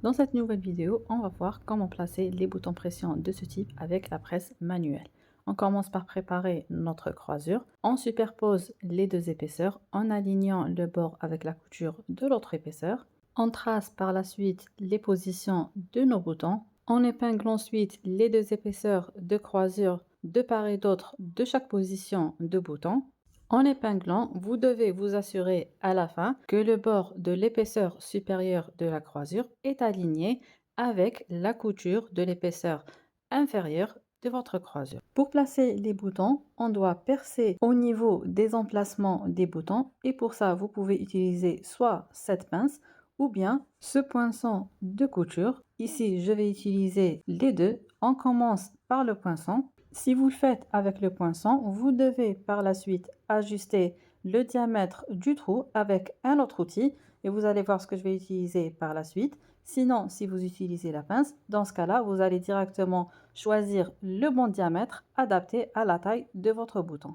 Dans cette nouvelle vidéo, on va voir comment placer les boutons pression de ce type avec la presse manuelle. On commence par préparer notre croisure. On superpose les deux épaisseurs en alignant le bord avec la couture de l'autre épaisseur. On trace par la suite les positions de nos boutons. On épingle ensuite les deux épaisseurs de croisure de part et d'autre de chaque position de bouton. En épinglant, vous devez vous assurer à la fin que le bord de l'épaisseur supérieure de la croisure est aligné avec la couture de l'épaisseur inférieure de votre croisure. Pour placer les boutons, on doit percer au niveau des emplacements des boutons et pour ça, vous pouvez utiliser soit cette pince ou bien ce poinçon de couture. Ici, je vais utiliser les deux. On commence par le poinçon. Si vous le faites avec le poinçon, vous devez par la suite ajuster le diamètre du trou avec un autre outil et vous allez voir ce que je vais utiliser par la suite. Sinon, si vous utilisez la pince, dans ce cas-là, vous allez directement choisir le bon diamètre adapté à la taille de votre bouton.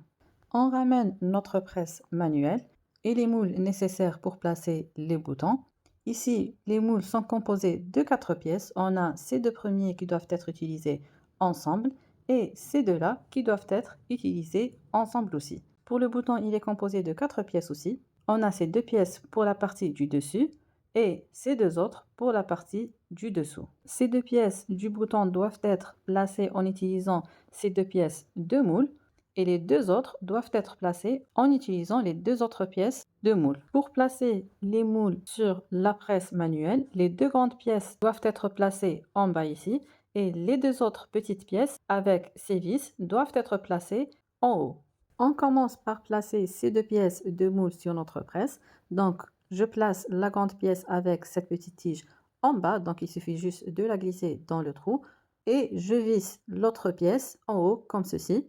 On ramène notre presse manuelle et les moules nécessaires pour placer les boutons. Ici, les moules sont composés de 4 pièces. On a ces deux premiers qui doivent être utilisés ensemble et ces deux-là qui doivent être utilisés ensemble aussi. Pour le bouton, il est composé de 4 pièces aussi. On a ces deux pièces pour la partie du dessus et ces deux autres pour la partie du dessous. Ces deux pièces du bouton doivent être placées en utilisant ces deux pièces de moule et les deux autres doivent être placées en utilisant les deux autres pièces de moule. Pour placer les moules sur la presse manuelle, les deux grandes pièces doivent être placées en bas ici et les deux autres petites pièces avec ces vis doivent être placées en haut. On commence par placer ces deux pièces de moule sur notre presse. Donc, je place la grande pièce avec cette petite tige en bas, donc il suffit juste de la glisser dans le trou et je visse l'autre pièce en haut comme ceci.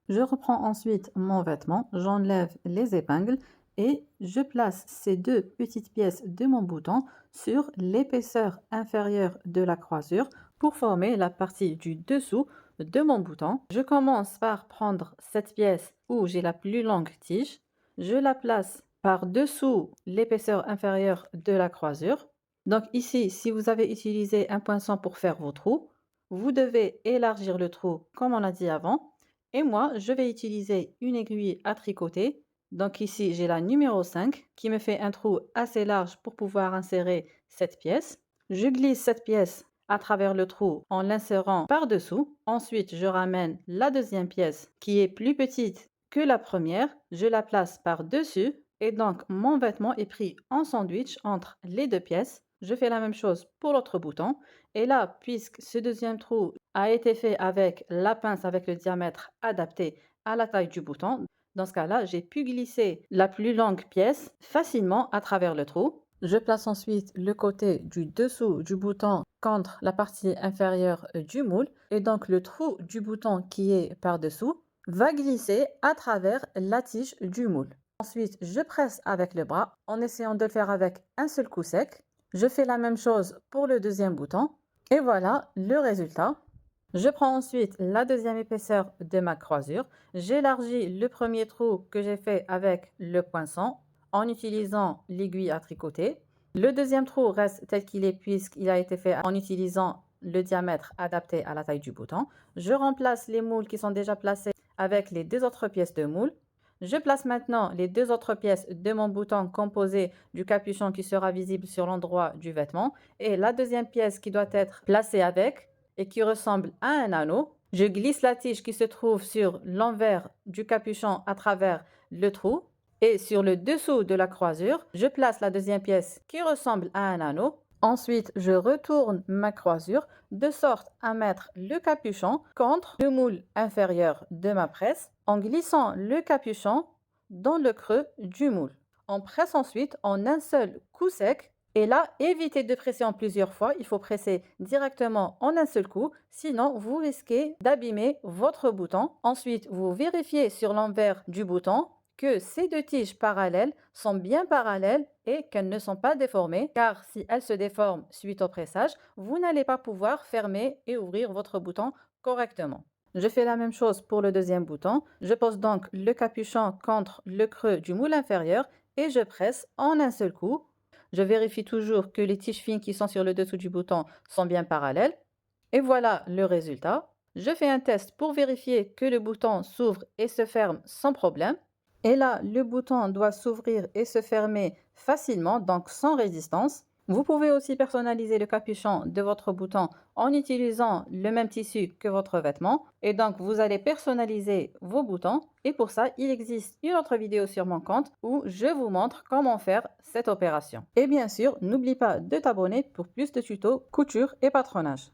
Je reprends ensuite mon vêtement, j'enlève les épingles et je place ces deux petites pièces de mon bouton sur l'épaisseur inférieure de la croisure pour former la partie du dessous de mon bouton. Je commence par prendre cette pièce où j'ai la plus longue tige, je la place par-dessous l'épaisseur inférieure de la croisure. Donc ici, si vous avez utilisé un poinçon pour faire vos trous, vous devez élargir le trou comme on l'a dit avant. Et moi, je vais utiliser une aiguille à tricoter. Donc ici, j'ai la numéro 5 qui me fait un trou assez large pour pouvoir insérer cette pièce. Je glisse cette pièce à travers le trou en l'insérant par-dessous. Ensuite, je ramène la deuxième pièce qui est plus petite que la première. Je la place par-dessus et donc mon vêtement est pris en sandwich entre les deux pièces. Je fais la même chose pour l'autre bouton. Et là, puisque ce deuxième trou a été fait avec la pince avec le diamètre adapté à la taille du bouton, dans ce cas-là, j'ai pu glisser la plus longue pièce facilement à travers le trou. Je place ensuite le côté du dessous du bouton contre la partie inférieure du moule et donc le trou du bouton qui est par-dessous va glisser à travers la tige du moule. Ensuite, je presse avec le bras en essayant de le faire avec un seul coup sec. Je fais la même chose pour le deuxième bouton et voilà le résultat. Je prends ensuite la deuxième épaisseur de ma croisure. J'élargis le premier trou que j'ai fait avec le poinçon en utilisant l'aiguille à tricoter. Le deuxième trou reste tel qu'il est puisqu'il a été fait en utilisant le diamètre adapté à la taille du bouton. Je remplace les moules qui sont déjà placés avec les deux autres pièces de moule. Je place maintenant les deux autres pièces de mon bouton composé du capuchon qui sera visible sur l'endroit du vêtement et la deuxième pièce qui doit être placée avec et qui ressemble à un anneau. Je glisse la tige qui se trouve sur l'envers du capuchon à travers le trou et sur le dessous de la croisure, je place la deuxième pièce qui ressemble à un anneau. Ensuite, je retourne ma croisure de sorte à mettre le capuchon contre le moule inférieur de ma presse en glissant le capuchon dans le creux du moule. On presse ensuite en un seul coup sec et là, évitez de presser en plusieurs fois. Il faut presser directement en un seul coup, sinon vous risquez d'abîmer votre bouton. Ensuite, vous vérifiez sur l'envers du bouton que ces deux tiges parallèles sont bien parallèles et qu'elles ne sont pas déformées, car si elles se déforment suite au pressage, vous n'allez pas pouvoir fermer et ouvrir votre bouton correctement. Je fais la même chose pour le deuxième bouton. Je pose donc le capuchon contre le creux du moule inférieur et je presse en un seul coup. Je vérifie toujours que les tiges fines qui sont sur le dessous du bouton sont bien parallèles. Et voilà le résultat. Je fais un test pour vérifier que le bouton s'ouvre et se ferme sans problème. Et là, le bouton doit s'ouvrir et se fermer facilement, donc sans résistance. Vous pouvez aussi personnaliser le capuchon de votre bouton en utilisant le même tissu que votre vêtement. Et donc, vous allez personnaliser vos boutons. Et pour ça, il existe une autre vidéo sur mon compte où je vous montre comment faire cette opération. Et bien sûr, n'oublie pas de t'abonner pour plus de tutos couture et patronage.